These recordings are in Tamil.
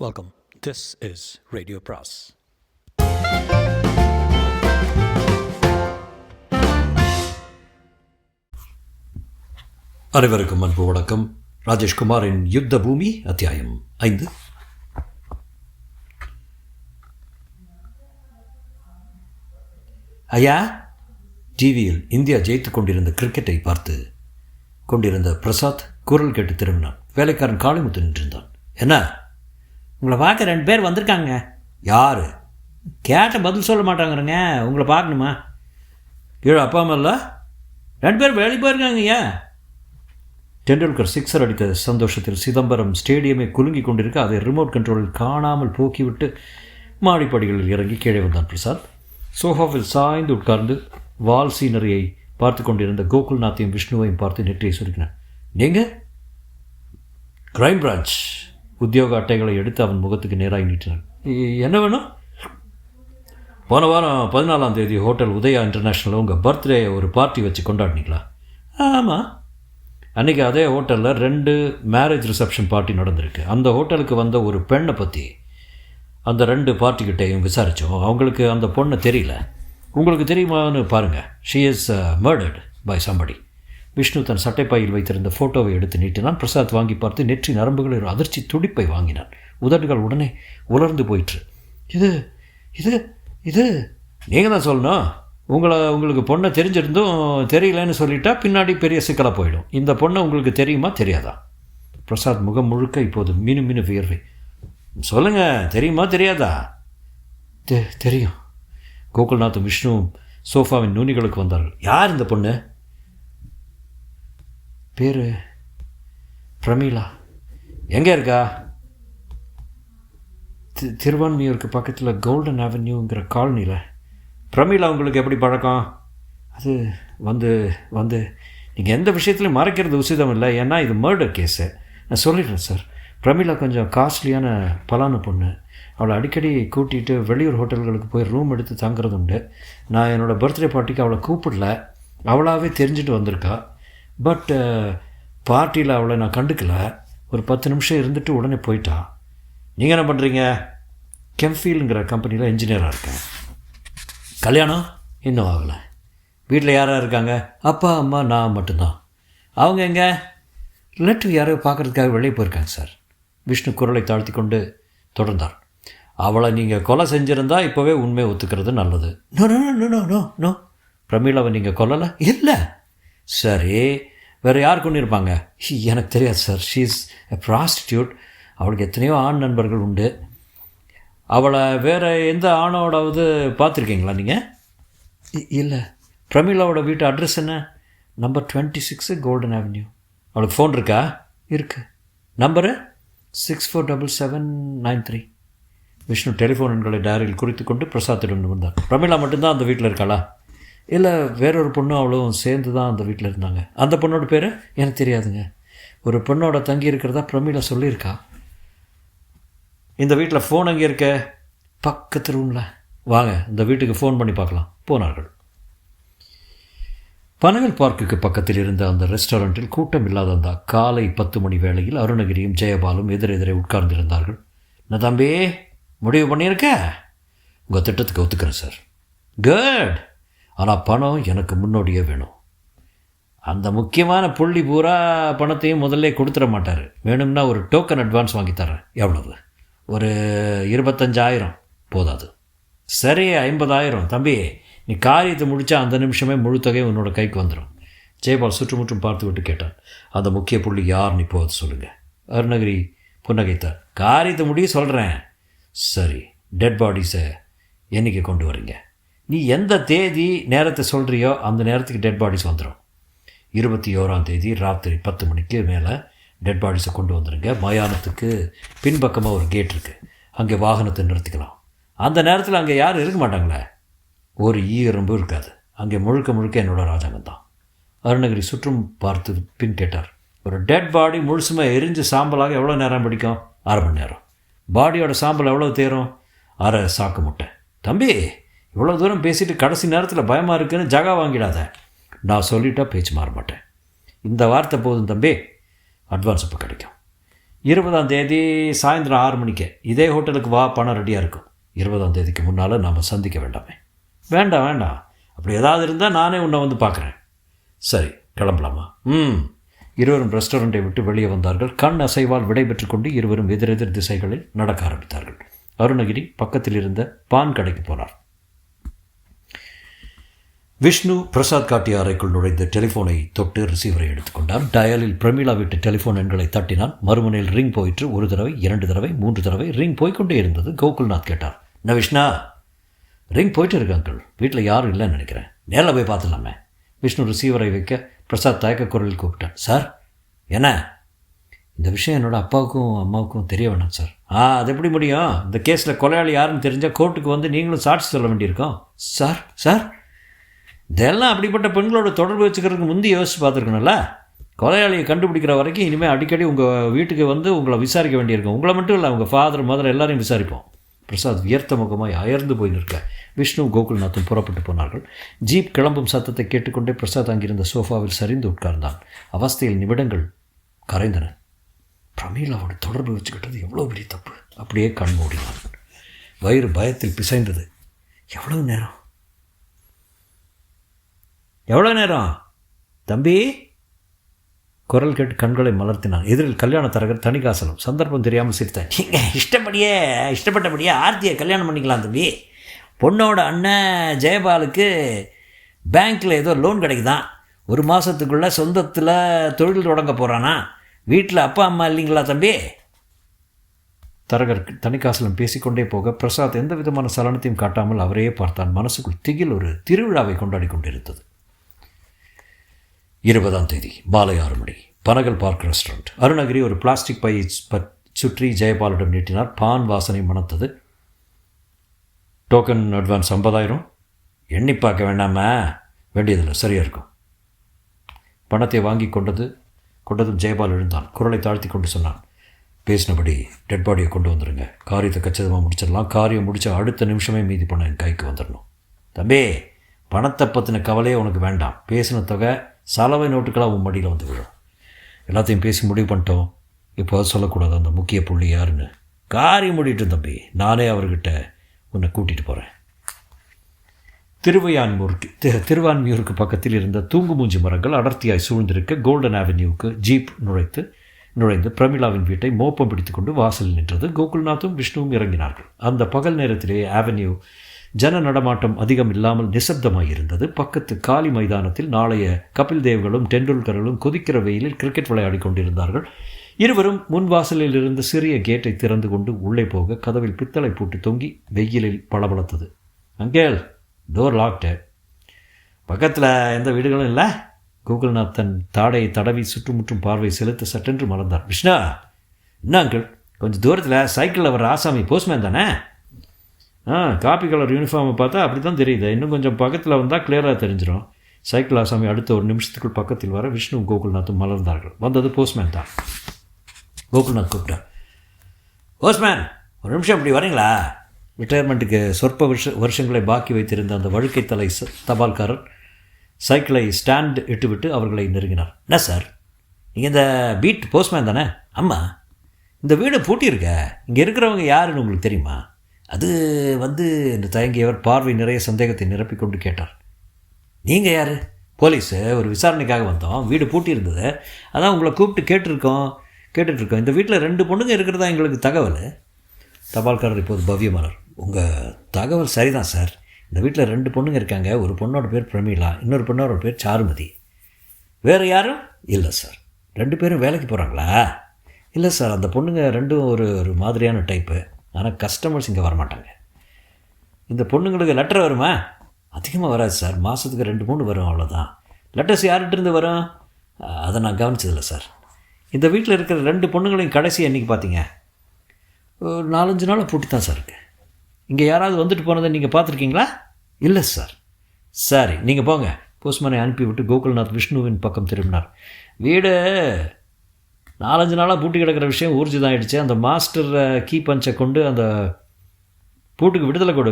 Welcome. This is Radio Pras. அனைவருக்கும் அன்பு வணக்கம். ராஜேஷ்குமாரின் யுத்த பூமி அத்தியாயம் 5. ஐயா, டிவியில் இந்தியா ஜெயித்துக் கொண்டிருந்த கிரிக்கெட்டை பார்த்து கொண்டிருந்த பிரசாத் குரல் கேட்டு திரும்பினான். வேலைக்காரன் காளிமுத்து நின்றிருந்தான். என்ன? உங்களை பார்க்க 2 பேர் வந்திருக்காங்க. யார்? கேட்ட பதில் சொல்ல மாட்டாங்கிறங்க. உங்களை பார்க்கணுமா? கீழே அப்பா அம்மா இல்லை? 2 பேர் வேலைக்கு போயிருக்காங்க. ஏன்? டெண்டுல்கர் 6 அடித்த சந்தோஷத்தில் சிதம்பரம் ஸ்டேடியமை குலுங்கி கொண்டிருக்க அதை ரிமோட் கண்ட்ரோலில் காணாமல் போக்கிவிட்டு மாடிப்படிகளில் இறங்கி கீழே வந்தான் பிரசாத். சோஃபாவில் சாய்ந்து உட்கார்ந்து வால் சீனரியை பார்த்து கொண்டிருந்த கோகுல்நாத்தையும் விஷ்ணுவையும் பார்த்து நெற்றியை சுருக்கினான். நீங்கள்? Crime branch. உத்தியோக அட்டைகளை எடுத்து அவன் முகத்துக்கு நேராக நீட்டினான். என்ன வேணும்? போன வாரம் 14ஆம் தேதி ஹோட்டல் உதயா இன்டர்நேஷ்னலில் உங்கள் பர்த்டே ஒரு பார்ட்டி வச்சு கொண்டாடினீங்களா? ஆமாம். அன்றைக்கி அதே ஹோட்டலில் 2 மேரேஜ் ரிசப்ஷன் பார்ட்டி நடந்திருக்கு. அந்த ஹோட்டலுக்கு வந்த ஒரு பெண்ணை பற்றி அந்த 2 பார்ட்டிக்கிட்டையும் விசாரித்தோம். அவங்களுக்கு அந்த பொண்ணை தெரியல. உங்களுக்கு தெரியுமான்னு பாருங்கள். She is murdered by somebody. Vishnu தன் சட்டைப்பையில் வைத்திருந்த ஃபோட்டோவை எடுத்து நீட்டினான். பிரசாத் வாங்கி பார்த்து நெற்றி நரம்புகளில் ஒரு அதிர்ச்சி துடிப்பை வாங்கினான். உதடுகள் உடனே உலர்ந்து போயிற்று. இது இது இது நீங்கள் தான் சொல்லணும். உங்களுக்கு பொண்ணை தெரிஞ்சிருந்தும் தெரியலன்னு சொல்லிட்டா பின்னாடி பெரிய சிக்கலாக போயிடும். இந்த பொண்ணை உங்களுக்கு தெரியுமா தெரியாதா? பிரசாத் முகம் முழுக்க இப்போது மினு வியர்வை. சொல்லுங்கள், தெரியுமா தெரியாதா? தெரியும். கோகுல்நாத்தும் விஷ்ணுவும் சோஃபாவின் நுனிகளுக்கு வந்தார்கள். யார் இந்த பொண்ணு? பேர் பிரமீளா. எங்கே இருக்கா? திருவான்மியூருக்கு பக்கத்தில் கோல்டன் அவென்யூங்கிற காலனியில். பிரமீளா உங்களுக்கு எப்படி பழக்கம்? அது வந்து நீங்கள் எந்த விஷயத்துலையும் மறைக்கிறது உசிதம் இல்லை. ஏன்னா இது மர்டர் கேஸு. நான் சொல்லிடுறேன் சார். பிரமீளா கொஞ்சம் காஸ்ட்லியான பலான பொண்ணு. அவளை அடிக்கடி கூட்டிகிட்டு வெளியூர் ஹோட்டல்களுக்கு போய் ரூம் எடுத்து தங்குறது உண்டு. நான் என்னோடய பர்த்டே பார்ட்டிக்கு அவளை கூப்பிடல. அவளாகவே தெரிஞ்சுட்டு வந்திருக்கா. பட் பார்ட்டியில் அவளை நான் கண்டுக்கல. ஒரு 10 நிமிஷம் இருந்துட்டு உடனே போயிட்டா. நீங்கள் என்ன பண்ணுறீங்க? கெம்ஃபீல்டுங்கிற கம்பெனியில் இன்ஜினியராக இருக்கேன். கல்யாணம் இன்னும் ஆகலை. வீட்டில் யாராக இருக்காங்க? அப்பா அம்மா நான் மட்டும்தான். அவங்க எங்கே? ரிலேட்டிவ் யாரையோ பார்க்குறதுக்காக வெளியே போயிருக்காங்க சார். விஷ்ணு குரலை தாழ்த்தி கொண்டு தொடர்ந்தார். அவளை நீங்கள் கொலை செஞ்சுருந்தா இப்போவே உண்மையை ஒத்துக்கிறது நல்லது. No no no no no no பிரமீளாவை நீங்கள் கொல்லலை? இல்லை. சரி, வேறு யார் கொண்டிருப்பாங்க? எனக்கு தெரியாது sir. She is a prostitute. அவளுக்கு எத்தனையோ ஆண் நண்பர்கள் உண்டு. அவளை வேறு எந்த ஆணோடாவது பார்த்துருக்கீங்களா நீங்கள்? இல்லை. பிரமீளாவோட வீட்டு அட்ரஸ் என்ன? Number 26 golden avenue. அவளுக்கு ஃபோன் இருக்கா? இருக்குது. நம்பரு 647793. விஷ்ணு டெலிஃபோன் எண்களை டைரியில் குறித்து கொண்டு பிரசாத்திடம் வந்தார். பிரமீளா மட்டும்தான் அந்த வீட்டில் இருக்காளா? இல்லை, வேறொரு பொண்ணும் அவளும் சேர்ந்து தான் அந்த வீட்டில் இருந்தாங்க. அந்த பொண்ணோட பேர் எனக்கு தெரியாதுங்க. ஒரு பொண்ணோட தங்கி இருக்கிறதா பிரமீளா சொல்லியிருக்கா. இந்த வீட்டில் ஃபோன் அங்கே இருக்க? பக்கத்து ரூமில். வாங்க, இந்த வீட்டுக்கு ஃபோன் பண்ணி பார்க்கலாம். போனார்கள். பனகல் பார்க்குக்கு பக்கத்தில் இருந்த அந்த ரெஸ்டாரண்ட்டில் கூட்டம் இல்லாத அந்த காலை 10 மணி வேளையில் அருணகிரியும் ஜெயபாலும் எதிரெதிரே உட்கார்ந்திருந்தார்கள். நான் தம்பி முடிவு பண்ணியிருக்க? உங்கள் திட்டத்துக்கு ஒத்துக்கிறேன் சார். குட். ஆனால் பணம் எனக்கு முன்னோடியே வேணும். அந்த முக்கியமான புள்ளி பூரா பணத்தையும் முதல்ல கொடுத்துட மாட்டார். வேணும்னா ஒரு டோக்கன் அட்வான்ஸ் வாங்கி தரேன். எவ்வளவு? ஒரு 25,000 போதாது? சரி, 50,000. தம்பி, நீ காரியத்தை முடித்தா அந்த நிமிஷமே முழு தொகையை உன்னோட கைக்கு வந்துடும். ஜெயபால் சுற்றுமுற்றும் பார்த்து விட்டு கேட்டான். அந்த முக்கிய புள்ளி யாருன்னு இப்போ அது சொல்லுங்கள். அருணகிரி புன்னகைத்தார். காரியத்தை முடிய சொல்கிறேன். சரி, டெட் பாடிஸை என்றைக்கு கொண்டு வரீங்க? நீ எந்த தேதி நேரத்தை சொல்கிறியோ அந்த நேரத்துக்கு டெட் பாடிஸ் வந்துடும். 21ஆம் தேதி ராத்திரி 10 மணிக்கு மேலே டெட் பாடிஸை கொண்டு வந்துடுங்க. மயானத்துக்கு பின்பக்கமாக ஒரு கேட் இருக்குது. அங்கே வாகனத்தை நிறுத்திக்கலாம். அந்த நேரத்தில் அங்கே யாரும் இருக்க மாட்டாங்களே. ஒரு ஈரம்பு இருக்காது. அங்கே முழுக்க என்னோடய ராஜாங்கம் தான். அருணகிரி சுற்றும் பார்த்து பின் கேட்டார். ஒரு டெட் பாடி முழுசுமாக எரிஞ்சு சாம்பலாக எவ்வளோ நேரம் பிடிக்கும்? 1/2 மணி நேரம். பாடியோட சாம்பல் எவ்வளோ தேரும்? 1/2 சாக்கு முட்டை. தம்பி, இவ்வளோ தூரம் பேசிட்டு கடைசி நேரத்தில் பயமாக இருக்குன்னு ஜகா வாங்கிடாத. நான் சொல்லிட்டா பேச்சு மாற மாட்டேன். இந்த வார்த்தை போதும் தம்பி. அட்வான்ஸ் இப்போ கிடைக்கும். 20ஆம் தேதி சாயந்தரம் 6 மணிக்கு இதே ஹோட்டலுக்கு வா, பணம் ரெடியாக இருக்கும். 20ஆம் தேதிக்கு முன்னால் நாம் சந்திக்க வேண்டாமே. வேண்டாம் வேண்டாம், அப்படி ஏதாவது இருந்தால் நானே உன்னை வந்து பார்க்குறேன். சரி, கிளம்பலாமா? இருவரும் ரெஸ்டாரண்ட்டை விட்டு வெளியே வந்தார்கள். கண் அசைவால் விடைபெற்று கொண்டு இருவரும் எதிரெதிர் திசைகளில் நடக்க ஆரம்பித்தார்கள். அருணகிரி பக்கத்தில் இருந்த பான் கடைக்கு போனார். விஷ்ணு பிரசாத் காட்டிய அறைக்குள் நுழைந்து டெலிஃபோனை தொட்டு ரிசீவரை எடுத்துக்கொண்டார். டயலில் பிரமிளா வீட்டு டெலிஃபோன் எண்களை தட்டினான். மறுமுனையில் ரிங் போயிற்று. 1 தடவை, 2 தடவை, 3 தடவை ரிங் போய்கொண்டே இருந்தது. கோகுல்நாத் கேட்டார், என்ன விஷ்ணா? ரிங் போயிட்டு இருக்கு அங்கிள், வீட்டில் யாரும் இல்லைன்னு நினைக்கிறேன். நேரில் போய் பார்த்துலாமே. விஷ்ணு ரிசீவரை வைக்க பிரசாத் தயக்க குரலில் கூப்பிட்டான். சார், என்ன? இந்த விஷயம் என்னோடய அப்பாவுக்கும் அம்மாவுக்கும் தெரிய வேணாம் சார். அது எப்படி முடியும்? இந்த கேஸில் கொலையாளி யாருன்னு தெரிஞ்சால் கோர்ட்டுக்கு வந்து நீங்களும் சாட்சி சொல்ல வேண்டியிருக்கோம். சார் சார் இதெல்லாம் அப்படிப்பட்ட பெண்களோட தொடர்பு வச்சுக்கிறதுக்கு முந்தி யோசிச்சு பார்த்துருக்கணும்ல. கொலையாளியை கண்டுபிடிக்கிற வரைக்கும் இனிமேல் அடிக்கடி உங்கள் வீட்டுக்கு வந்து உங்களை விசாரிக்க வேண்டியிருக்கும். உங்களை மட்டும் இல்லை, உங்கள் ஃபாதர் மதர் எல்லாரையும் விசாரிப்போம். பிரசாத் வியர்த்த முகமாய் அயர்ந்து போய் நிற்க விஷ்ணு கோகுல்நாத்தும் புறப்பட்டு போனார்கள். ஜீப் கிளம்பும் சத்தத்தை கேட்டுக்கொண்டே பிரசாத் அங்கிருந்த சோஃபாவில் சரிந்து உட்கார்ந்தான். அவஸ்தையில் நிமிடங்கள் கரைந்தன. பிரமீளாவோட தொடர்பு வச்சுக்கிட்டது எவ்வளோ பெரிய தப்பு. அப்படியே கண் மூடினான். வயிறு பயத்தில் பிசைந்தது. எவ்வளோ நேரம் தம்பி? குரல் கேட்டு கண்களை மலர்த்தினான். எதிரில் கல்யாண தரகர் தணிகாசலம். சந்தர்ப்பம் தெரியாமல் சிரித்தேன். நீங்கள் இஷ்டப்பட்டபடியே ஆர்த்தியை கல்யாணம் பண்ணிக்கலாம் தம்பி. பொண்ணோட அண்ணன் ஜெயபாலுக்கு பேங்க்கில் ஏதோ லோன் கிடைக்குதான். 1 மாதத்துக்குள்ளே சொந்தத்தில் தொழில் தொடங்க போகிறானா. வீட்டில் அப்பா அம்மா இல்லைங்களா தம்பி? தரகர் தணிகாசலம் பேசிக்கொண்டே போக பிரசாத் எந்த விதமான சலனத்தையும் காட்டாமல் அவரையே பார்த்தான். மனசுக்குள் திகில் ஒரு திருவிழாவை கொண்டாடி கொண்டிருந்தது. 20ஆம் தேதி மாலை 6 மணி, பனகல் பார்க் ரெஸ்டாரண்ட். அருணகிரி ஒரு பிளாஸ்டிக் பையை சுற்றி ஜெயபாலிடம் நீட்டினார். பான் வாசனை மணத்தது. Token advance 50,000. எண்ணி பார்க்க வேண்டாமா? வேண்டியதில்லை, சரியாக இருக்கும். பணத்தை வாங்கி கொண்டதும் ஜெயபால் எழுந்தான். குரலை தாழ்த்தி கொண்டு சொன்னான், பேசினபடி டெட் பாடியை கொண்டு வந்துடுங்க. காரியத்தை கச்சிதமாக முடிச்சிடலாம். காரியம் முடித்த அடுத்த நிமிஷமே மீதி பணம் என் கைக்கு வந்துடணும். தம்பி, பணத்தை பற்றின கவலையே உனக்கு வேண்டாம். பேசின தொகை சலவை நோட்டுக்கெல்லாம் உன் மடியில் வந்து விழும். எல்லாத்தையும் பேசி முடிவு பண்ணிட்டோம். இப்போ சொல்லக்கூடாது அந்த முக்கிய புள்ளி யாருன்னு. காரியம் முடிட்டு தம்பி, நானே அவர்கிட்ட உன்னை கூட்டிகிட்டு போகிறேன். திருவான்மியூருக்கு பக்கத்தில் இருந்த தூங்குமூஞ்சி மரங்கள் அடர்த்தியாய் சூழ்ந்திருக்க கோல்டன் அவென்யூவுக்கு ஜீப் நுழைந்து பிரமிளாவின் வீட்டை மோப்பம் பிடித்துக்கொண்டு வாசலில் நின்றது. கோகுல்நாத்தும் விஷ்ணுவும் இறங்கினார்கள். அந்த பகல் நேரத்திலேயே அவென்யூ ஜன நடமாட்டம் அதிகம் இல்லாமல் நிசப்தமாக இருந்தது. பக்கத்து காலி மைதானத்தில் நாளைய கபில் தேவ்களும் டெண்டுல்கர்களும் கொதிக்கிற வெயிலில் கிரிக்கெட் விளையாடி கொண்டிருந்தார்கள். இருவரும் முன்வாசலில் இருந்து சிறிய கேட்டை திறந்து கொண்டு உள்ளே போக கதவில் பித்தளை பூட்டு தொங்கி வெயிலில் பளபளத்தது. அங்கேல், டோர் லாக்டு. பக்கத்தில் எந்த வீடுகளும் இல்லை. கோகுல்நாத் தன் தாடையை தடவி சுற்றுமுற்றும் பார்வை செலுத்த சட்டென்று மறந்தார். விஷ்ணா, என்ன அங்கிள், கொஞ்சம் தூரத்தில் சைக்கிளில் வர ஆசாமி போஸ்ட்மேன் தானே? காப்பி கலர் யூனிஃபார்மை பார்த்தா அப்படி தான் தெரியுது. இன்னும் கொஞ்சம் பக்கத்தில் வந்தால் கிளியராக தெரிஞ்சிடும். சைக்கிள் ஆசாமி அடுத்த 1 நிமிஷத்துக்குள் பக்கத்தில் வர விஷ்ணு கோகுல்நாத்தும் மலர்ந்தார்கள். வந்தது போஸ்ட்மேன் தான். கோகுல்நாத் கூப்பிட்டார், போஸ்ட்மேன், 1 நிமிஷம் இப்படி வரீங்களா? ரிட்டையர்மெண்ட்டுக்கு சொற்ப வருஷங்களை பாக்கி வைத்திருந்த அந்த வழுக்கை தலை தபால்காரர் சைக்கிளை ஸ்டாண்ட் இட்டுவிட்டு அவர்களை நெருங்கினார். என்ன சார், நீங்கள் இந்த பீட் போஸ்ட்மேன் தானே? ஆமாம். இந்த வீடு பூட்டியிருக்க, இங்கே இருக்கிறவங்க யாருன்னு உங்களுக்கு தெரியுமா? அது என்று தயங்கியவர் பார்வை நிறைய சந்தேகத்தை நிரப்பிக்கொண்டு கேட்டார். நீங்கள் யார்? போலீஸு, ஒரு விசாரணைக்காக வந்தோம். வீடு பூட்டி இருந்தது, அதான் உங்களை கூப்பிட்டு கேட்டுட்ருக்கோம். இந்த வீட்டில் 2 பொண்ணுங்க இருக்கிறதா எங்களுக்கு தகவல். தபால்காரர் இப்போது பவ்யமானார். உங்கள் தகவல் சரிதான் சார். இந்த வீட்டில் 2 பொண்ணுங்க இருக்காங்க. ஒரு பொண்ணோட பேர் பிரமீளா, இன்னொரு பொண்ணோட பேர் சாருமதி. வேறு யாரும் இல்லை சார். 2 பேரும் வேலைக்கு போகிறாங்களா? இல்லை சார், அந்த பொண்ணுங்க 2ம் ஒரு மாதிரியான டைப்பு. ஆனால் கஸ்டமர்ஸ் இங்கே வரமாட்டாங்க. இந்த பொண்ணுங்களுக்கு லெட்டர் வருமா? அதிகமாக வராது சார். மாதத்துக்கு 2-3 வரும், அவ்வளோதான். லெட்டர்ஸ் யார்கிட்டருந்து வரும்? அதை நான் கவனிச்சதில்லை சார். இந்த வீட்டில் இருக்கிற 2 பொண்ணுங்களையும் கடைசி என்றைக்கு பார்த்தீங்க? ஒரு 4-5 நாள் பூட்டி தான் சார் இருக்குது. இங்கே யாராவது வந்துட்டு போனதை நீங்கள் பார்த்துருக்கீங்களா? இல்லை சார். சரி, நீங்கள் போங்க. போஸ்ட்மேனை அனுப்பிவிட்டு கோகுல்நாத் விஷ்ணுவின் பக்கம் திரும்பினார். வீடு 4-5 நாளாக பூட்டி கிடக்கிற விஷயம் ஊர்ஜிதம் ஆகிடுச்சு. அந்த மாஸ்டர் கீ பஞ்சை கொண்டு அந்த பூட்டுக்கு விடுதலை கூட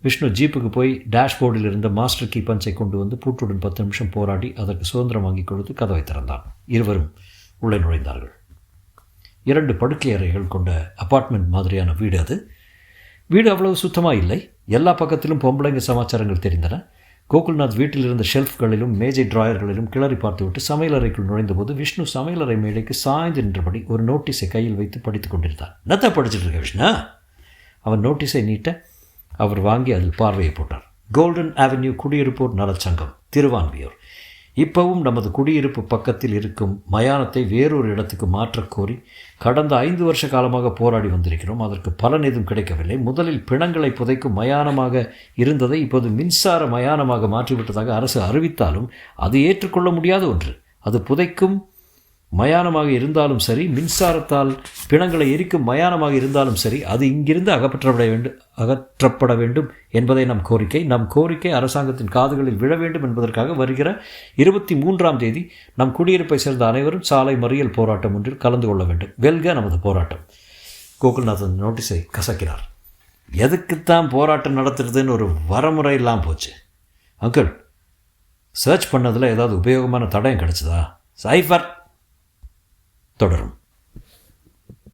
விஷ்ணு ஜீப்புக்கு போய் டேஷ்போர்டில் இருந்த மாஸ்டர் கீ பஞ்சை கொண்டு வந்து பூட்டுடன் 10 நிமிஷம் போராடி அதற்கு சுதந்திரம் வாங்கி கொடுத்து கதவை திறந்தான். இருவரும் உள்ளே நுழைந்தார்கள். 2 படுக்கை அறைகள் கொண்ட அப்பார்ட்மெண்ட் மாதிரியான வீடு அது. வீடு அவ்வளவு சுத்தமாக இல்லை. எல்லா பக்கத்திலும் பொம்பளைங்க சமாச்சாரங்கள் தெரிந்தன. கோகுல்நாத் வீட்டில் இருந்த ஷெல்ஃப்களிலும் மேஜை டிராயர்களிலும் கிளறி பார்த்துவிட்டு சமையலறைக்குள் நுழைந்தபோது விஷ்ணு சமையலறை மேடைக்கு சாய்ந்து நின்றபடி ஒரு நோட்டீஸை கையில் வைத்து படித்துக் கொண்டிருந்தான். என்னத்தை படிச்சுட்டு இருக்க விஷ்ணு? அவன் நோட்டீஸை நீட்ட அவர் வாங்கி அதில் பார்வையை போட்டார். கோல்டன் அவென்யூ குடியிருப்போர் நலச்சங்கம், திருவான்மியூர். இப்பவும் நமது குடியிருப்பு பக்கத்தில் இருக்கும் மயானத்தை வேறொரு இடத்துக்கு மாற்றக் கோரி கடந்த 5 வருஷ காலமாக போராடி வந்திருக்கிறோம். அதற்கு பலன் எதுவும் கிடைக்கவில்லை. முதலில் பிணங்களை புதைக்கும் மயானமாக இருந்ததை இப்போது மின்சார மயானமாக மாற்றிவிட்டதாக அரசு அறிவித்தாலும் அது ஏற்றுக்கொள்ள முடியாத ஒன்று. அது புதைக்கும் மயானமாக இருந்தாலும் சரி, மின்சாரத்தால் பிணங்களை எரிக்கும் மயானமாக இருந்தாலும் சரி, அது இங்கிருந்து அகற்றப்பட வேண்டும் என்பதை நம் கோரிக்கை அரசாங்கத்தின் காதுகளில் விழ வேண்டும் என்பதற்காக வருகிற 23ஆம் தேதி நம் குடியிருப்பை சேர்ந்த அனைவரும் சாலை மறியல் போராட்டம் ஒன்றில் கலந்து கொள்ள வேண்டும். வெல்க நமது போராட்டம். கோகுல்நாதன் நோட்டீஸை கசக்கினார். எதுக்குத்தான் போராட்டம் நடத்துறதுன்னு ஒரு வரமுறை இல்லாமல் போச்சு. அங்கிள், சர்ச் பண்ணதில் ஏதாவது உபயோகமான தடயம் கிடச்சதா? சைஃபர் தொடரும்.